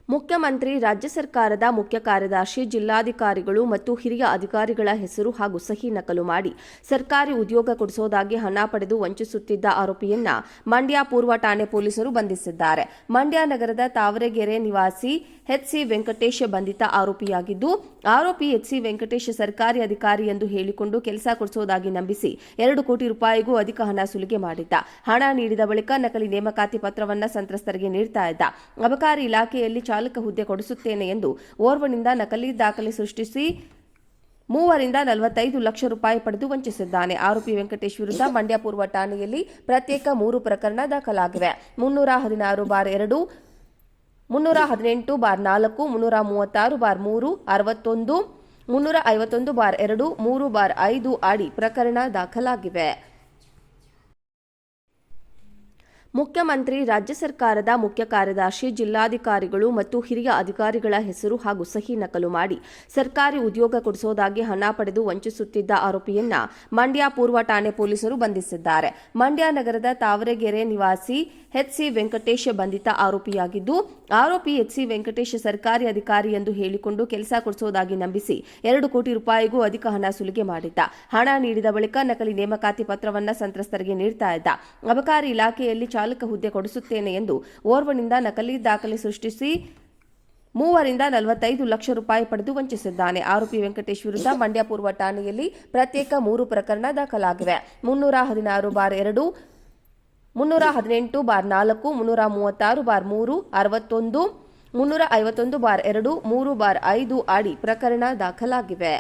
ಮುಖ್ಯಮಂತ್ರಿ, ರಾಜ್ಯ ಸರ್ಕಾರದ ಮುಖ್ಯ ಕಾರ್ಯದರ್ಶಿ, ಜಿಲ್ಲಾಧಿಕಾರಿಗಳು ಮತ್ತು ಹಿರಿಯ ಅಧಿಕಾರಿಗಳ ಹೆಸರು ಹಾಗೂ ಸಹಿ ನಕಲು ಮಾಡಿ ಸರ್ಕಾರಿ ಉದ್ಯೋಗ ಕೊಡಿಸೋದಾಗಿ ಹಣ ಪಡೆದು ವಂಚಿಸುತ್ತಿದ್ದ ಆರೋಪಿಯನ್ನ ಮಂಡ್ಯ ಪೂರ್ವ ಠಾಣೆ ಪೊಲೀಸರು ಬಂಧಿಸಿದ್ದಾರೆ. ಮಂಡ್ಯ ನಗರದ ತಾವರೆಗೆರೆ ನಿವಾಸಿ ಎಚ್.ಸಿ. ವೆಂಕಟೇಶ್ ಬಂಧಿತ ಆರೋಪಿಯಾಗಿದ್ದು, ಆರೋಪಿ ಎಚ್.ಸಿ. ವೆಂಕಟೇಶ್ ಸರ್ಕಾರಿ ಅಧಿಕಾರಿ ಎಂದು ಹೇಳಿಕೊಂಡು ಕೆಲಸ ಕೊಡಿಸೋದಾಗಿ ನಂಬಿಸಿ 2 ಕೋಟಿ ರೂಪಾಯಿಗೂ ಅಧಿಕ ಹಣ ಸುಲಿಗೆ ಮಾಡಿದ್ದ. ಹಣ ನೀಡಿದ ಬಳಿಕ ನಕಲಿ ನೇಮಕಾತಿ ಪತ್ರವನ್ನು ಸಂತ್ರಸ್ತರಿಗೆ ನೀಡ್ತಾ ಇದ್ದ. ಅಬಕಾರಿ ಇಲಾಖೆಯಲ್ಲಿ ಚಾಲಕ ಹುದ್ದೆ ಕೊಡಿಸುತ್ತೇನೆ ಎಂದು ಓರ್ವನಿಂದ ನಕಲಿ ದಾಖಲೆ ಸೃಷ್ಟಿಸಿ 3ರಿಂದ 45 ಲಕ್ಷ ರೂಪಾಯಿ ಪಡೆದು ವಂಚಿಸಿದ್ದಾನೆ. ಆರೋಪಿ ವೆಂಕಟೇಶ್ ವಿರುದ್ಧ ಮಂಡ್ಯ ಪೂರ್ವ ಠಾಣೆಯಲ್ಲಿ ಪ್ರತ್ಯೇಕ 3 ಪ್ರಕರಣ ದಾಖಲಾಗಿವೆ. 316/2, 318/4, 336/3, 61, 351/2, 3/5 ಅಡಿ ಪ್ರಕರಣ ದಾಖಲಾಗಿವೆ. ಮುಖ್ಯಮಂತ್ರಿ, ರಾಜ್ಯ ಸರ್ಕಾರದ ಮುಖ್ಯ ಕಾರ್ಯದರ್ಶಿ, ಜಿಲ್ಲಾಧಿಕಾರಿಗಳು ಮತ್ತು ಹಿರಿಯ ಅಧಿಕಾರಿಗಳ ಹೆಸರು ಹಾಗೂ ಸಹಿ ನಕಲು ಮಾಡಿ ಸರ್ಕಾರಿ ಉದ್ಯೋಗ ಕೊಡಿಸೋದಾಗಿ ಹಣ ಪಡೆದು ವಂಚಿಸುತ್ತಿದ್ದ ಆರೋಪಿಯನ್ನ ಮಂಡ್ಯ ಪೂರ್ವ ಠಾಣೆ ಪೊಲೀಸರು ಬಂಧಿಸಿದ್ದಾರೆ. ಮಂಡ್ಯ ನಗರದ ತಾವರೆಗೆರೆ ನಿವಾಸಿ ಎಚ್.ಸಿ. ವೆಂಕಟೇಶ್ ಬಂಧಿತ ಆರೋಪಿಯಾಗಿದ್ದು, ಆರೋಪಿ ಎಚ್.ಸಿ. ವೆಂಕಟೇಶ್ ಸರ್ಕಾರಿ ಅಧಿಕಾರಿ ಎಂದು ಹೇಳಿಕೊಂಡು ಕೆಲಸ ಕೊಡಿಸೋದಾಗಿ ನಂಬಿಸಿ 2 ಕೋಟಿ ರೂಪಾಯಿಗೂ ಅಧಿಕ ಹಣ ಸುಲಿಗೆ ಮಾಡಿದ್ದ. ಹಣ ನೀಡಿದ ಬಳಿಕ ನಕಲಿ ನೇಮಕಾತಿ ಪತ್ರವನ್ನು ಸಂತ್ರಸ್ತರಿಗೆ ನೀಡ್ತಾ ಇದ್ದ. ಅಬಕಾರಿ ಇಲಾಖೆಯಲ್ಲಿ ಚಾಲಕ ಹುದ್ದೆ ಕೊಡಿಸುತ್ತೇನೆ ಎಂದು ಓರ್ವನಿಂದ ನಕಲಿ ದಾಖಲೆ ಸೃಷ್ಟಿಸಿ 3ರಿಂದ 45 ಲಕ್ಷ ರೂಪಾಯಿ ಪಡೆದು ವಂಚಿಸಿದ್ದಾನೆ. ಆರೋಪಿ ವೆಂಕಟೇಶ್ ವಿರುದ್ಧ ಮಂಡ್ಯ ಪೂರ್ವ ಠಾಣೆಯಲ್ಲಿ ಪ್ರತ್ಯೇಕ 3 ಪ್ರಕರಣ ದಾಖಲಾಗಿವೆ. 316/2, 318/4, 336/3, 61, 351/2, 3/5 ಅಡಿ ಪ್ರಕರಣ ದಾಖಲಾಗಿವೆ.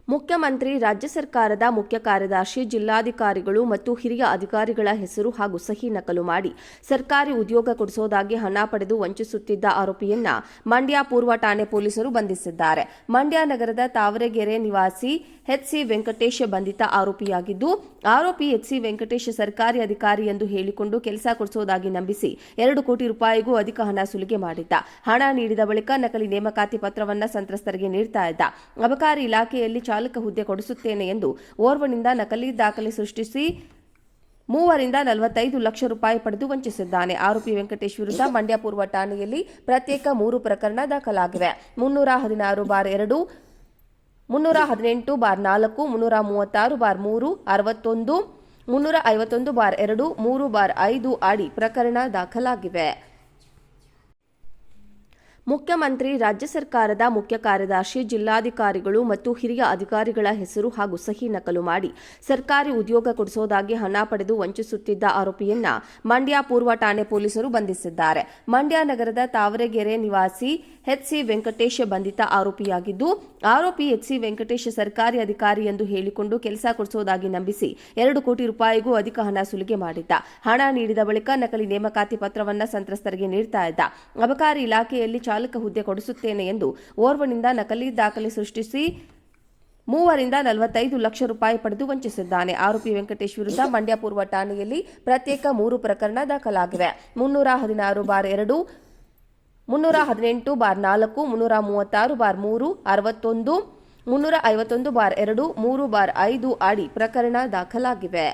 ಮುಖ್ಯಮಂತ್ರಿ, ರಾಜ್ಯ ಸರ್ಕಾರದ ಮುಖ್ಯ ಕಾರ್ಯದರ್ಶಿ, ಜಿಲ್ಲಾಧಿಕಾರಿಗಳು ಮತ್ತು ಹಿರಿಯ ಅಧಿಕಾರಿಗಳ ಹೆಸರು ಹಾಗೂ ಸಹಿ ನಕಲು ಮಾಡಿ ಸರ್ಕಾರಿ ಉದ್ಯೋಗ ಕೊಡಿಸೋದಾಗಿ ಹಣ ಪಡೆದು ವಂಚಿಸುತ್ತಿದ್ದ ಆರೋಪಿಯನ್ನ ಮಂಡ್ಯ ಪೂರ್ವ ಠಾಣೆ ಪೊಲೀಸರು ಬಂಧಿಸಿದ್ದಾರೆ. ಮಂಡ್ಯ ನಗರದ ತಾವರೆಗೆರೆ ನಿವಾಸಿ ಎಚ್.ಸಿ. ವೆಂಕಟೇಶ್ ಬಂಧಿತ ಆರೋಪಿಯಾಗಿದ್ದು, ಆರೋಪಿ ಎಚ್.ಸಿ. ವೆಂಕಟೇಶ್ ಸರ್ಕಾರಿ ಅಧಿಕಾರಿ ಎಂದು ಹೇಳಿಕೊಂಡು ಕೆಲಸ ಕೊಡಿಸೋದಾಗಿ ನಂಬಿಸಿ 2 ಕೋಟಿ ರೂಪಾಯಿಗೂ ಅಧಿಕ ಹಣ ಸುಲಿಗೆ ಮಾಡಿದ್ದ. ಹಣ ನೀಡಿದ ಬಳಿಕ ನಕಲಿ ನೇಮಕಾತಿ ಪತ್ರವನ್ನು ಸಂತ್ರಸ್ತರಿಗೆ ನೀಡ್ತಾ ಇದ್ದ. ಅಬಕಾರಿ ಇಲಾಖೆಯಲ್ಲಿ ಚಾಲಕ ಹುದ್ದೆ ಕೊಡಿಸುತ್ತೇನೆ ಎಂದು ಓರ್ವನಿಂದ ನಕಲಿ ದಾಖಲೆ ಸೃಷ್ಟಿಸಿ 3ರಿಂದ 45 ಲಕ್ಷ ರೂಪಾಯಿ ಪಡೆದು ವಂಚಿಸಿದ್ದಾನೆ. ಆರೋಪಿ ವೆಂಕಟೇಶ್ ವಿರುದ್ಧ ಮಂಡ್ಯ ಪೂರ್ವ ಠಾಣೆಯಲ್ಲಿ ಪ್ರತ್ಯೇಕ 3 ಪ್ರಕರಣ ದಾಖಲಾಗಿವೆ. 316/2, 318/4, 336/3, 61, 351/2, 3/5 ಅಡಿ ಪ್ರಕರಣ ದಾಖಲಾಗಿವೆ. 316/2, 318/4, 336/3, 61, 351/2, 3/5 ಅಡಿ ಪ್ರಕರಣ ದಾಖಲಾಗಿವೆ. 316/2, 318/4, 336/3, 61, 351/2, 3/5 ಅಡಿ ಪ್ರಕರಣ ದಾಖಲಾಗಿವೆ. 316/2, 318/4, 336/3, 61, 351/2, 3/5 ಅಡಿ ಪ್ರಕರಣ ದಾಖಲಾಗಿವೆ. 316/2, 318/4, 336/3, 61, 351/2, 3/5 ಅಡಿ ಪ್ರಕರಣ ದಾಖಲಾಗಿವೆ. ಮುಖ್ಯಮಂತ್ರಿ, ರಾಜ್ಯ ಸರ್ಕಾರದ ಮುಖ್ಯ ಕಾರ್ಯದರ್ಶಿ, ಜಿಲ್ಲಾಧಿಕಾರಿಗಳು ಮತ್ತು ಹಿರಿಯ ಅಧಿಕಾರಿಗಳ ಹೆಸರು ಹಾಗೂ ಸಹಿ ನಕಲು ಮಾಡಿ ಸರ್ಕಾರಿ ಉದ್ಯೋಗ ಕೊಡಿಸೋದಾಗಿ ಹಣ ಪಡೆದು ವಂಚಿಸುತ್ತಿದ್ದ ಆರೋಪಿಯನ್ನ ಮಂಡ್ಯ ಪೂರ್ವ ಠಾಣೆ ಪೊಲೀಸರು ಬಂಧಿಸಿದ್ದಾರೆ. ಮಂಡ್ಯ ನಗರದ ತಾವರೆಗೆರೆ ನಿವಾಸಿ ಎಚ್.ಸಿ. ವೆಂಕಟೇಶ್ ಬಂಧಿತ ಆರೋಪಿಯಾಗಿದ್ದು, ಆರೋಪಿ ಎಚ್.ಸಿ. ವೆಂಕಟೇಶ್ ಸರ್ಕಾರಿ ಅಧಿಕಾರಿ ಎಂದು ಹೇಳಿಕೊಂಡು ಕೆಲಸ ಕೊಡಿಸೋದಾಗಿ ನಂಬಿಸಿ 2 ಕೋಟಿ ರೂಪಾಯಿಗೂ ಅಧಿಕ ಹಣ ಸುಲಿಗೆ ಮಾಡಿದ್ದ. ಹಣ ನೀಡಿದ ಬಳಿಕ ನಕಲಿ ನೇಮಕಾತಿ ಪತ್ರವನ್ನು ಸಂತ್ರಸ್ತರಿಗೆ ನೀಡ್ತಾ ಇದ್ದ. ಅಬಕಾರಿ ಇಲಾಖೆಯಲ್ಲಿ ಚಾಲಕ ಹುದ್ದೆ ಕೊಡಿಸುತ್ತೇನೆ ಎಂದು ಓರ್ವನಿಂದ ನಕಲಿ ದಾಖಲೆ ಸೃಷ್ಟಿಸಿ 3ರಿಂದ 45 ಲಕ್ಷ ರೂಪಾಯಿ ಪಡೆದು ವಂಚಿಸಿದ್ದಾನೆ. ಆರೋಪಿ ವೆಂಕಟೇಶ್ ವಿರುದ್ಧ ಮಂಡ್ಯ ಪೂರ್ವ ಠಾಣೆಯಲ್ಲಿ ಪ್ರತ್ಯೇಕ 3 ಪ್ರಕರಣ ದಾಖಲಾಗಿವೆ. 316/2, 318/4, 336/3, 61, 351/2, 3/5 ಅಡಿ ಪ್ರಕರಣ ದಾಖಲಾಗಿವೆ.